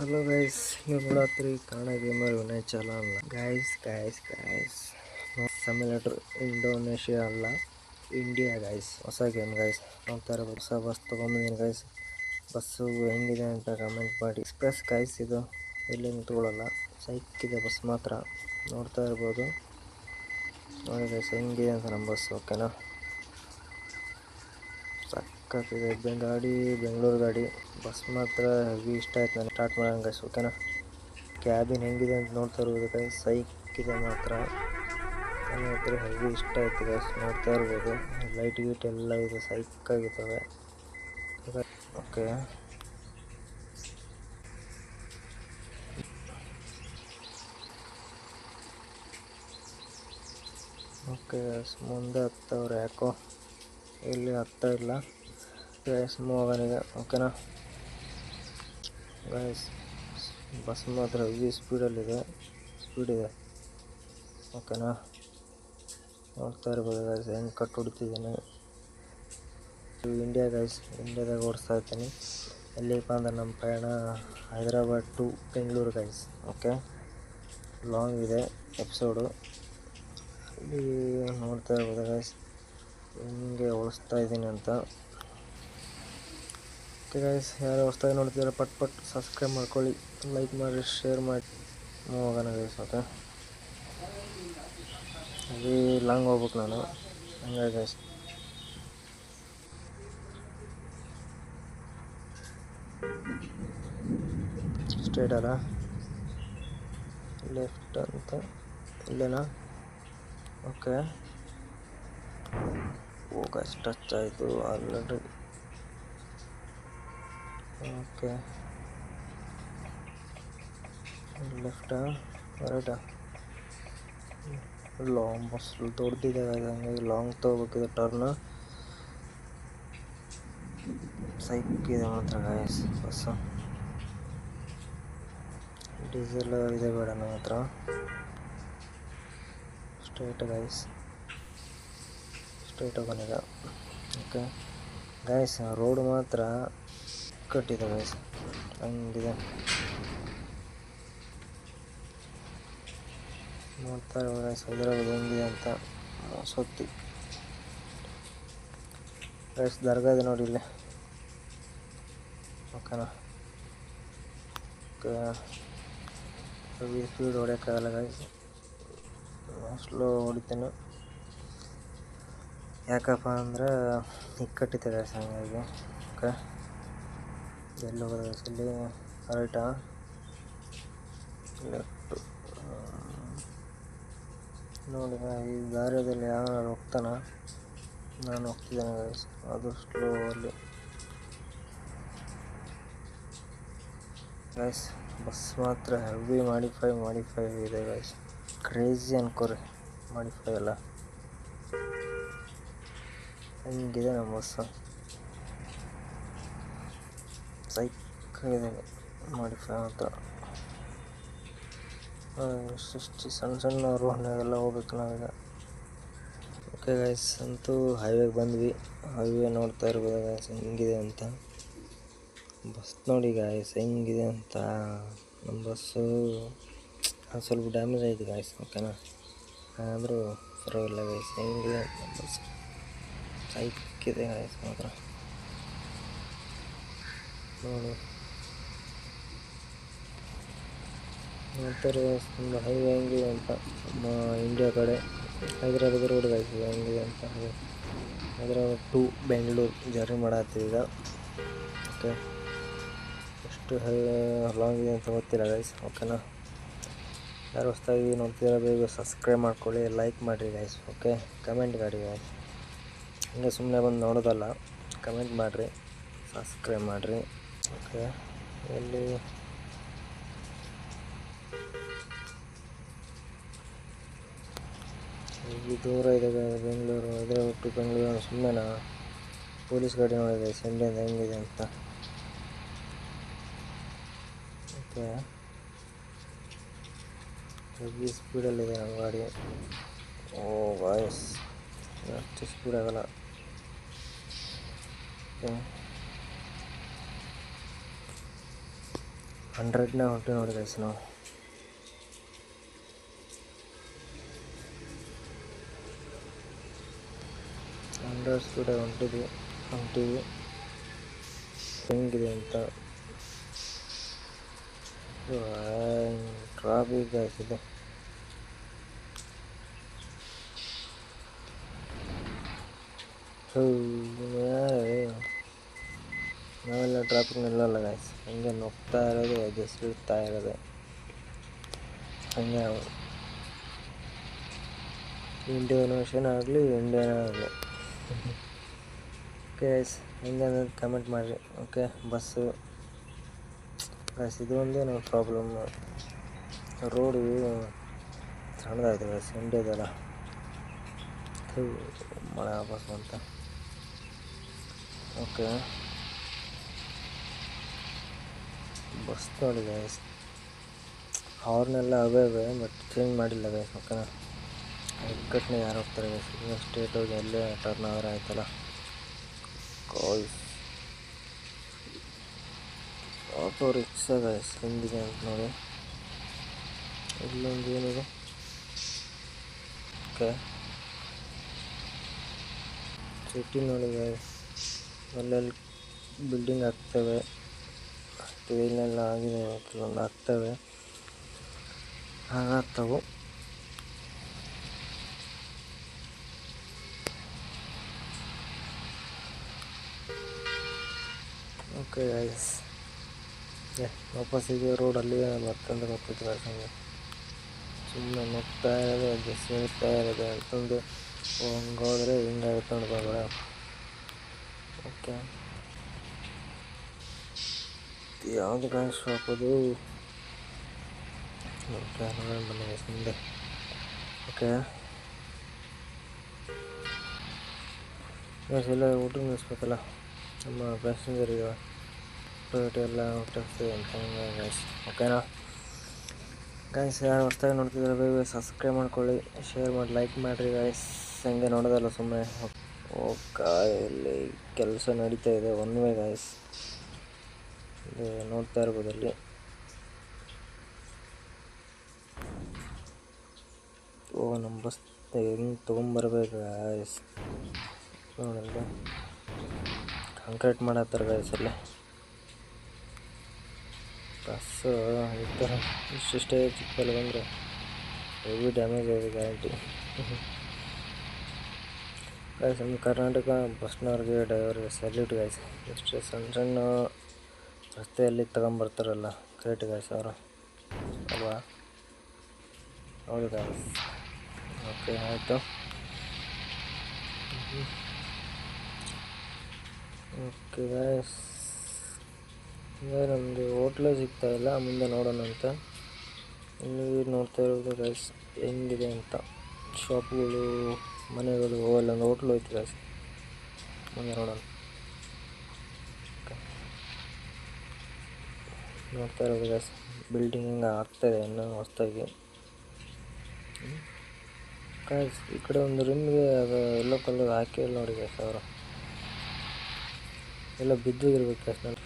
Hello guys, ನೀವು ನೋಡತ್ರಿ Kannada gamer Vinay channel. Guys simulator Indonesia ಅಲ್ಲ, ಇಂಡಿಯಾ ಗೈಸ್. ಹೊಸ ಗೇಮ್ ಗೈಸ್. ನೋಡ್ತಾ ಇರ್ಬೋದು, ಹೊಸ ಬಸ್ ತೊಗೊಂಡಿದ್ದೀನಿ ಗೈಸ್. ಬಸ್ಸು ಹೆಂಗಿದೆ ಅಂತ ಕಮೆಂಟ್ ಮಾಡಿ. ಎಕ್ಸ್ಪ್ರೆಸ್ ಗೈಸ್, ಇದು ಎಲ್ಲಿ ನಿಂತ್ಕೊಳ್ಳಲ್ಲ, ಸೈಕ್ಕಿದೆ ಬಸ್ ಮಾತ್ರ. ನೋಡ್ತಾ ಇರ್ಬೋದು ನೋಡಿ ಗೈಸ್, ಹೆಂಗಿದೆ ಅಂತ ನಮ್ಮ ಬಸ್. ಓಕೆನಾ, ಸಕ್ಕತ್ತಿದೆ ಗಾಡಿ, ಬೆಂಗಳೂರು ಗಾಡಿ. ಬಸ್ ಮಾತ್ರ ಹೆವಿ ಇಷ್ಟ ಆಯ್ತು ನನಗೆ. ಸ್ಟಾರ್ಟ್ ಮಾಡೋಣ ಗೈಸ್. ಓಕೆನಾ, ಕ್ಯಾಬಿನ್ ಹೆಂಗಿದೆ ಅಂತ ನೋಡ್ತಾ ಇರ್ಬೋದು ಗೈಸ್, ಸೈಕ್ಕಿದೆ ಮಾತ್ರ. ನನಗೆ ಹೆವಿ ಇಷ್ಟ ಆಯ್ತು ಗೈಸ್. ನೋಡ್ತಾ ಇರ್ಬೋದು, ಲೈಟ್ ಗೀಟ್ ಎಲ್ಲ ಇದೆ, ಸೈಕ್ಕಾಗಿದ್ದಾವೆ. ಓಕೆ, ಮುಂದೆ ಹತ್ತವ್ರೆ, ಯಾಕೋ ಇಲ್ಲಿ ಹತ್ತಾ ಇಲ್ಲ ಗೈಸ್. ಮೂವನಿಗೆ. ಓಕೆನಾ ಗೈಸ್, ಬಸ್ ಮಾತ್ರ ಹೆವಿ ಸ್ಪೀಡಿದೆ. ಓಕೆನಾ, ನೋಡ್ತಾ ಇರ್ಬೋದು ಗೈಸ್, ಹೆಂಗೆ ಕಟ್ ಹೊಡಿತಿದ್ದೀನಿ. ಇಂಡಿಯಾ ಗೈಸ್, ಇಂಡಿಯಾದಾಗ ಓಡಿಸ್ತಾ ಇರ್ತೀನಿ. ಎಲ್ಲಿಪ್ಪ ಅಂದ್ರೆ ನಮ್ಮ ಪ್ರಯಾಣ Hyderabad to Bengaluru guys. Okay, long ಇದೆ ಎಪಿಸೋಡು. ಇಲ್ಲಿ ನೋಡ್ತಾ ಇರ್ಬೋದು ಗೈಸ್, ಹಿಂಗೆ ಓಡಿಸ್ತಾ ಇದ್ದೀನಿ ಅಂತ. ಓಕೆ ಗೈಸ್, ಯಾರು ಹೊಸ್ದಾಗಿ ನೋಡ್ತಿದ್ದಾರೆ ಪಟ್ ಸಬ್ಸ್ಕ್ರೈಬ್ ಮಾಡ್ಕೊಳ್ಳಿ, ಲೈಕ್ ಮಾಡಿ, ಶೇರ್ ಮಾಡಿ. ಹೋಗೋಣ ಗೈಸ್. ಓಕೆ, ಅಲ್ಲಿ ಲಾಂಗ್ ಹೋಗ್ಬೇಕು ನಾನು, ಹಂಗಾಗಿ ಗೈಸ್. ಸ್ಟ್ರೇಟ್ ಅಲ್ಲ, ಲೆಫ್ಟ್ ಅಂತ ಇಲ್ಲೇನಾ? ಓಕೆ, ಗೈಸ್ ಟಚ್ ಆಯಿತು ಆಲ್ರೆಡಿ. ಓಕೆ, ಲೆಫ್ಟಾ ರೈಟಾ? ಲಾಂಗ್ ಬಸ್ ದೊಡ್ಡದಿದೆ, ಹಂಗಾಗಿ ಲಾಂಗ್ ತೊಗೋಬೇಕಿದೆ ಟರ್ನ್. ಸೈಕ್ಕಿದೆ ಮಾತ್ರ ಗೈಸ್ ಬಸ್ಸು. ಡೀಸೆಲ್ ಇದೆ ಬೇಡ ನನ್ನ ಹತ್ರ. ಸ್ಟ್ರೈಟ್ ಗೈಸ್, ಸ್ಟ್ರೈಟ್ ಹೋಗೋಣ. ಓಕೆ ಗೈಸ್, ರೋಡ್ ಮಾತ್ರ ಕಟ್ಟಿದೆ ಗೈಸ್, ಹಂಗಿದೆ. ನೋಡ್ತಾ ಇರೋ ಗೈಸ್, ಹೈದರಾಬಾದ್ ಹೆಂಗಿದೆ ಅಂತ. ಸುತ್ತಿ ಗೈಸ್, ದರ್ಗಾ ಇದೆ ನೋಡಿ ಇಲ್ಲಿ. ಓಕೆನಾ, ಹೆವಿ ಸ್ಪೀಡ್ ಹೊಡೆಯೋಕ್ಕಾಗಲ್ಲ ಗೈಸ್, ಸ್ಲೋ ಹೊಡಿತೇನೆ. ಯಾಕಪ್ಪ ಅಂದರೆ ಇಕ್ಕಟ್ಟಿದೆ ಗೈಸ್, ಹಂಗಾಗಿ. ಓಕೆ, ಎಲ್ಲಿ ಹೋಗೋದು ಗೈಸ್? ಇಲ್ಲಿ ರೈಟಾ ಲೆಫ್ಟು? ನೋಡಿ ಈ ದಾರಿಯಲ್ಲಿ ಯಾರು ಹೋಗ್ತಾನ, ನಾನು ಹೋಗ್ತಿದ್ದೇನೆ ಗೈಸ್, ಅದು ಸ್ಲೋ ಅಲ್ಲಿ. ಗೈಸ್, ಬಸ್ ಮಾತ್ರ ಹೆವಿ ಮಾಡಿಫೈ ಇದೆ ಗೈಸ್, ಕ್ರೇಜಿ ಅನ್ಕೋರಿ. ಮಾಡಿಫೈ ಅಲ್ಲ, ಹೆಂಗಿದೆ ನಮ್ಮ ಬಸ್ಸು, ಸೈಕಾಗಿದೆ ಮಾಡಿಫೈ ಮಾತ್ರ. ಇಷ್ಟು ಸಣ್ಣ ರೋಡ್ನಾಗೆಲ್ಲ ಹೋಗ್ಬೇಕು ನಾವೀಗ. ಓಕೆ ಗೈಸ್, ಅಂತೂ ಹೈವೇಗೆ ಬಂದ್ವಿ. ಹೈವೇ ನೋಡ್ತಾ ಇರ್ಬೋದು ಗೈಸ್, ಹೆಂಗಿದೆ ಅಂತ. ಬಸ್ ನೋಡಿ ಗಾಯ್ಸ್, ಹೆಂಗಿದೆ ಅಂತ. ನಮ್ಮ ಬಸ್ಸು ಸ್ವಲ್ಪ ಡ್ಯಾಮೇಜ್ ಆಯಿತು ಗಾಯ್ಸ್. ಓಕೆನಾ, ಆದರೂ ಪರವಾಗಿಲ್ಲ ಗೈಸ್, ಹೆಂಗಿದೆ ನಮ್ಮ ಬಸ್, ಸೈಕ್ಕಿದೆ ಗಾಯ್ಸ್ ಮಾತ್ರ. ನೋಡ್ತಾರೆ ಗೈಸ್, ತುಂಬ ಹೈವೇ ಹೆಂಗಿದೆ ಅಂತ. ನಮ್ಮ ಇಂಡಿಯಾ ಕಡೆ ಹೈದರಾಬಾದ್ ರೋಡ್ ಗಾಯ್ಸ್ ಹೆಂಗಿದೆ ಅಂತ. ಹೈದರಾಬಾದ್ ಟು ಬೆಂಗಳೂರು ಜರ್ನಿ ಮಾಡತ್ತೀವಿ ಈಗ. ಓಕೆ, ಎಷ್ಟು ಲಾಂಗ್ ಇದೆ ಅಂತ ಗೊತ್ತಿಲ್ಲ ಗೈಸ್. ಓಕೆನಾ, ಯಾರು ಹೊಸ್ದಾಗಿ ನೋಡ್ತಿದ್ರೆ ಬೇಗ ಸಬ್ಸ್ಕ್ರೈಬ್ ಮಾಡ್ಕೊಳ್ಳಿ, ಲೈಕ್ ಮಾಡಿರಿ ಗೈಸ್. ಓಕೆ, ಕಮೆಂಟ್ ಮಾಡಿ ಗೈಸ್, ಹಂಗೆ ಸುಮ್ಮನೆ ಬಂದು ನೋಡೋದಲ್ಲ, ಕಮೆಂಟ್ ಮಾಡಿರಿ, ಸಬ್ಸ್ಕ್ರೈಬ್ ಮಾಡಿರಿ. ಓಕೆ, ಎಲ್ಲಿ ದೂರ ಇದೆ ಬೆಂಗಳೂರು, ಹೈದರಾಬಾದ್ ಟು ಬೆಂಗಳೂರು. ಸುಮ್ಮನೆ ಪೊಲೀಸ್ ಗಾಡಿ ನೋಡಿದೆ ಸಂಡೆಯಿಂದ ಹೆಂಗಿದೆ ಅಂತ. ಓಕೆ, ಹೆವಿ ಸ್ಪೀಡಲ್ಲಿದೆ ನಮ್ಮ ಗಾಡಿ. ಓ ವಾಯ್ಸ್ ಅಷ್ಟು ಸ್ಪೀಡ್ ಆಗಲ್ಲ. ಓಕೆ, 100ನೇ ಹೊಂಟಿ ನೋಡಿ ಗೈಸ್ ನಾವು. 100 ಸ್ಪೀಡಾಗಿ ಹೊಂಟೀವಿ ಹೆಂಗಿದೆ ಅಂತ. ಟ್ರಾಫಿಕ್ ಗೈಸ್ ಇದು. ನಾವೆಲ್ಲ ಟ್ರಾಫಿಕ್ ನಿಲ್ಲಲ್ಲ ಗೈಸ್, ಹಂಗೆ ನುಗ್ತಾ ಇರೋದು, ಅದು ಸಿಗ್ತಾ ಇರೋದು ಹಂಗೆ. ಇಂಡಿಯನ್ ಆಗಲಿ ಇಂಡಿಯನ್ ಆಗಲಿ ಓಕೆ ಗೈಸ್, ಹೆಂಗೆ ಅನ್ನೋದು ಕಮೆಂಟ್ ಮಾಡಿರಿ. ಓಕೆ, ಬಸ್ಸು ಗೈಸ್ ಇದು ಒಂದೇ ನಮ್ಮ ಪ್ರಾಬ್ಲಮ್. ರೋಡು ಸಣ್ಣದಾಯ್ತು ಗೈಸ್, ಇಂಡಿಯಾದಲ್ಲ ಮಳೆ ವಾಪಸ್ ಅಂತ. ಓಕೆ, ಬಸ್ ನೋಡಿ ಗೈಸ್, ಅವ್ರನ್ನೆಲ್ಲ ಅವೇ ಬಟ್ ಚೇಂಜ್ ಮಾಡಿಲ್ಲ ಗೈಸ್. ಓಕೆನಾ, ಇಕ್ಕಟ್ಟನೆ ಯಾರು ಹೋಗ್ತಾರೆ ಗೈಸ್, ಇನ್ನು ಸ್ಟೇಟ್ ಹೋಗಿ ಅಲ್ಲೇ ಟರ್ನ್ ಅವರ್ ಆಯ್ತಲ್ಲ ಗೈಸ್. ಆಟೋ ರಿಕ್ಷಾ ಗೈಸ್ ಹಿಂದಿದೆ ಅಂತ ನೋಡಿ, ಇಲ್ಲೊಂದು ಏನಿದೆ. ಓಕೆ, ಸಿಟಿ ನೋಡಿ ಗೈಸ್, ಅಲ್ಲೆಲ್ಲಿ ಬಿಲ್ಡಿಂಗ್ ಆಗ್ತವೆ, ಇಲ್ಲೆಲ್ಲ ಆಗಿದೆ, ಕೆಲವೊಂದು ಆಗ್ತವೆ, ಹಾಗಾಗ್ತವು. ಓಕೆ ಗೈಸ್, ವಾಪಸ್ ಇದೆ ರೋಡಲ್ಲಿ ಬರ್ತಂದ್ರೆ ಗೊತ್ತಿತ್ತು ಗೈಸ್. ಹಂಗೆ ಸುಮ್ಮನೆ ನುಗ್ತಾ ಇರೋದು, ಅದು ಸಿಗ್ತಾ ಇರೋದು ಅಂತಂದು ಹಂಗೋದ್ರೆ ಹಿಂಗಾಗುತ್ತೆ ನೋಡ್ಬೋದ. ಓಕೆ, ಯಾವುದು ಗೈಸ್ ಶಾಪ್ ಅದು? ಓಕೆ, ನೋಡೋಣ ಬನ್ನಿ ಗೈಸ್ ಮುಂದೆ. ಓಕೆ ಗೈಸ್, ಎಲ್ಲ ಊಟ ನಿಲ್ಲಿಸ್ಬೇಕಲ್ಲ ನಮ್ಮ ಪ್ಯಾಸೆಂಜರಿಗೆ, ರೇಟ್ ಎಲ್ಲ ಊಟಕ್ಕೆ ಅಂತ ಗೈಸ್. ಓಕೆನಾ ಗೈಸ್, ಯಾರು ಹೊಸ್ದಾಗಿ ನೋಡ್ತಿದ್ದಾರೆ ಬೇಗ ಸಬ್ಸ್ಕ್ರೈಬ್ ಮಾಡ್ಕೊಳ್ಳಿ, ಶೇರ್ ಮಾಡಿ, ಲೈಕ್ ಮಾಡಿರಿ ಗೈಸ್. ಹಂಗೆ ನೋಡೋದಲ್ಲ ಸುಮ್ಮನೆ. ಓಕೆ, ಇಲ್ಲಿ ಕೆಲಸ ನಡೀತಾ ಇದೆ, ಒನ್ ವೇ ಗೈಸ್, ನೋಡ್ತಾ ಇರ್ಬೋದು ಅಲ್ಲಿ. ನಮ್ಮ ಬಸ್ ಹೆಂಗೆ ತೊಗೊಂಬರ್ಬೇಕು ಗೈಸ್, ನೋಡಲ್ಲ ಕಾಂಕ್ರೀಟ್ ಮಾಡತ್ತಾರೆ ಗೈಸ್ ಅಲ್ಲಿ. ಬಸ್ಸು ಈ ಥರ ಇಷ್ಟೇ ಚಿಕ್ಕಲ್ಲಿ ಬಂದರೆ ಹೆವಿ ಡ್ಯಾಮೇಜ್ ಆಗಿದೆ ಗ್ಯಾರಂಟಿ ಗೈಸ್. ನಮ್ಮ ಕರ್ನಾಟಕ ಬಸ್ನವ್ರಿಗೆ, ಡ್ರೈವರ್ಗೆ ಸ್ಯಾಲ್ಯೂಟ್ ಗೈಸ್. ಎಷ್ಟು ಸಣ್ಣ ಸಣ್ಣ ರಸ್ತೆಯಲ್ಲಿ ತಗೊಂಬರ್ತಾರಲ್ಲ, ಗ್ರೇಟ್ ಗೈಸ್ ಅವರು ಅಲ್ವಾ? ಹೌದು ಗೈಸ್. ಓಕೆ, ಆಯಿತು. ಓಕೆ ಗೈಸ್, ನಮಗೆ ಹೋಟ್ಲೇ ಸಿಗ್ತಾಯಿಲ್ಲ, ಮುಂದೆ ನೋಡೋಣ ಅಂತ. ನೀವು ನೋಡ್ತಾ ಇರೋದು ಗೈಸ್ ಹೆಂಗಿದೆ ಅಂತ, ಶಾಪ್ಗಳು, ಮನೆಗಳು, ಅಲ್ಲೊಂದು ಹೋಟ್ಲು ಐತೆ ಗೈಸ್, ಮುಂದೆ ನೋಡೋಣ. ನೋಡ್ತಾ ಇರೋದು ಗೈಸ್, ಬಿಲ್ಡಿಂಗ್ ಹಿಂಗೆ ಆಗ್ತಾಯಿದೆ ಇನ್ನೂ ಹೊಸ್ದಾಗಿ ಗೈಸ್. ಈ ಕಡೆ ಒಂದು ರಿಮ್ಗೆ ಅದು ಎಲ್ಲೋ ಕಲರ್ ಹಾಕಿ ನೋಡಿ ಗೈಸ್, ಅವರು ಎಲ್ಲ ಬಿದ್ದೋಗಿರ್ಬೇಕು ಗೈಸ್. ನಾನು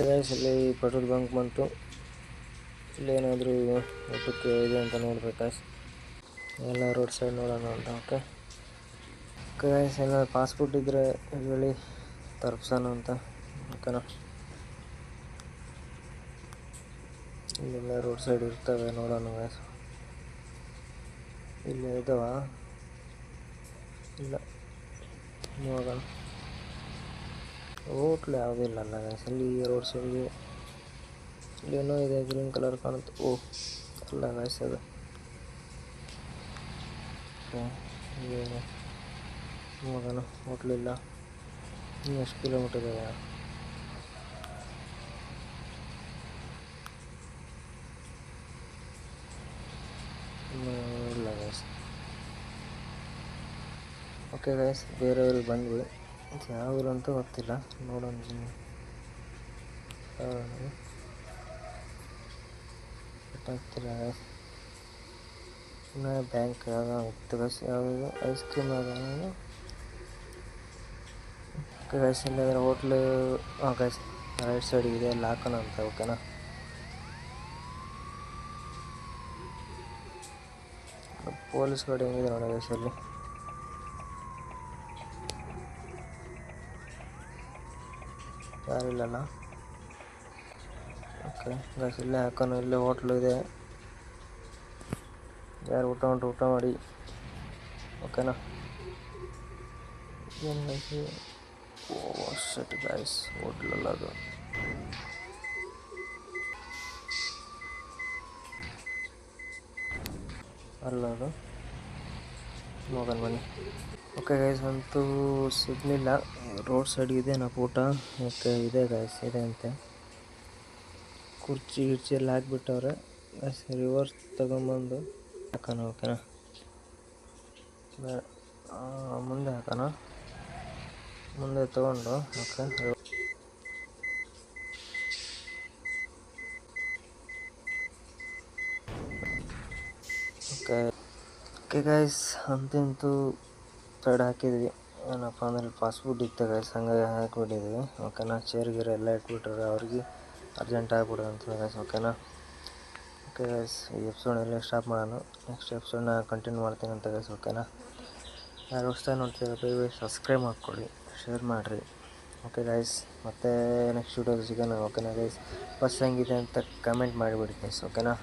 ಗೈಸ್ ಇಲ್ಲಿ ಪೆಟ್ರೋಲ್ ಬಂಕ್ ಬಂತು, ಇಲ್ಲೇನಾದರೂ ಊಟಕ್ಕೆ ಇದೆ ಅಂತ ನೋಡ್ಬೇಕು ಗೈಸ್, ಎಲ್ಲ ರೋಡ್ ಸೈಡ್ ನೋಡೋಣ ಅಂತ. ಓಕೆ ಗೈಸ್, ಎಲ್ಲ ಪಾಸ್ಪೋರ್ಟ್ ಇದ್ದರೆ ಹೇಳಿ ತರ್ಪ್ಸೋಣ ಅಂತ. ಓಕೆನಾ, ಇಲ್ಲೆಲ್ಲ ರೋಡ್ ಸೈಡ್ ಇರ್ತವೆ, ನೋಡೋಣ ಗೈಸ್. ಇಲ್ಲಿ ಇದಾವ? ಇಲ್ಲ, ನೋಡೋಣ. ಹೋಟ್ಲು ಯಾವುದೂ ಇಲ್ಲಲ್ಲ ಗೈಸ್ ಅಲ್ಲಿ ರೋಡ್ ಸೈಡ್ಗೆ. ಇಲ್ಲೇನೋ ಇದೆ, ಗ್ರೀನ್ ಕಲರ್ ಕಾಣುತ್ತೆ. ಓಹ್ ಅಲ್ಲ ಗೈಸ್, ಅದು ನೋಡೋಣ. ಹೋಟ್ಲಿಲ್ಲ, ಇನ್ನು ಎಷ್ಟು ಕಿಲೋಮೀಟರ್ ಇದೆ? ಇಲ್ಲ ಗೈಸ್. ಓಕೆ ಗೈಸ್, ಬೇರೆ ಊರಿಗೆ ಬಂದ್ವಿ, ಯಾವ ಊರು ಅಂತ ಗೊತ್ತಿಲ್ಲ, ನೋಡೋಣ. ಗೊತ್ತಾಗ್ತಿಲ್ಲ ಗೈಸ್. ಬ್ಯಾಂಕ್ ಇತ್ತು ಗೈಸ್, ಯಾವುದು ಐಸ್ ಕ್ರೀಮ್ ಯಾವುದು? ಓಕೆ ಗೈಸ್, ಇಲ್ಲಾಂದರೆ ಹೋಟ್ಲು. ಹಾಂ ಗೈಸ್, ರೈಟ್ ಸೈಡಿಗಿದೆ, ಅಲ್ಲಿ ಹಾಕೋಣ ಅಂತ. ಓಕೆನಾ, ಪೊಲೀಸ್ ಗಾಡಿ ಹೆಂಗಿದೆ ನೋಡಿ ಗೈಸ್ ಅಲ್ಲಿ. ಯಾರಿಲ್ಲಲ್ಲ. ಓಕೆ ಗೈಸ್ ಇಲ್ಲೇ ಹಾಕೋಣ, ಇಲ್ಲೇ ಹೋಟ್ಲು ಇದೆ, ಯಾರು ಊಟ ಉಂಟು ಊಟ ಮಾಡಿ. ಓಕೆನಾ. ಏನು ಗೈಸ್, ಓ ಶಟ್ ಗೈಸ್, ಹೋಟ್ಲಲ್ಲ ಅದು. ಅಲ್ಲ ಅದು, ನೋಡೋಣ ಬನ್ನಿ. ಓಕೆ ಗೈಸ್ ಅಂತೂ ಸಿಗಲಿಲ್ಲ, ರೋಡ್ ಸೈಡ್ಗಿದೆ ನಾವು ಊಟ. ಓಕೆ ಇದೆ ಗೈಸ್, ಇದೆ ಅಂತೆ. ಕುರ್ಚಿ ಗಿರ್ಚಿ ಎಲ್ಲ ಹಾಕ್ಬಿಟ್ಟವ್ರೆ ಗೈಸ್. ರಿವರ್ಸ್ ತಗೊಂಬಂದು ಹಾಕೋಣ. ಓಕೆನಾ, ಮುಂದೆ ಹಾಕೋಣ, ಮುಂದೆ ತಗೊಂಡು. ಓಕೆ ಓಕೆ ಓಕೆ ಗೈಸ್ ಅಂತೂ ಸೈಡ್ ಹಾಕಿದ್ವಿ. ಏನಪ್ಪ ಅಂದರೆ ಫಾಸ್ಟ್ ಫುಡ್ ಇತ್ತು ಗೈಸ್, ಹಂಗಾಗಿ ಹಾಕಿಬಿಟ್ಟಿದ್ವಿ. ಓಕೆನಾ, ಚೇರ್ ಗೀರ್ ಎಲ್ಲ ಇಟ್ಬಿಟ್ರೆ ಅವ್ರಿಗೆ ಅರ್ಜೆಂಟ್ ಆಗ್ಬಿಡೋದು ಅಂತ ಗೈಸ್. ಓಕೆನಾ. ಓಕೆ ಗೈಸ್ ಈ ಎಪಿಸೋಡಲ್ಲಿ ಸ್ಟಾಪ್ ಮಾಡೋಣ, ನೆಕ್ಸ್ಟ್ ಎಪಿಸೋಡ್ನ ಕಂಟಿನ್ಯೂ ಮಾಡ್ತೀನಿ ಅಂತ ಗೈಸ್. ಓಕೆನಾ. ಯಾರು ಹೊಸ್ದಾಗಿ ನೋಡ್ತಿದ್ದಾರೆ ದಯವಿಟ್ಟು ಸಬ್ಸ್ಕ್ರೈಬ್ ಮಾಡ್ಕೊಳ್ಳಿ, ಶೇರ್ ಮಾಡಿರಿ. ಓಕೆ ಗೈಸ್, ಮತ್ತೆ ನೆಕ್ಸ್ಟ್ ವಿಡಿಯೋದಲ್ಲಿ ಸಿಗೋಣ. ಓಕೆನಾ ಗೈಸ್, ಬಸ್ ಹೆಂಗಿದೆ ಅಂತ ಕಮೆಂಟ್ ಮಾಡಿಬಿಡಿ ಗೈಸ್. ಓಕೆನಾ.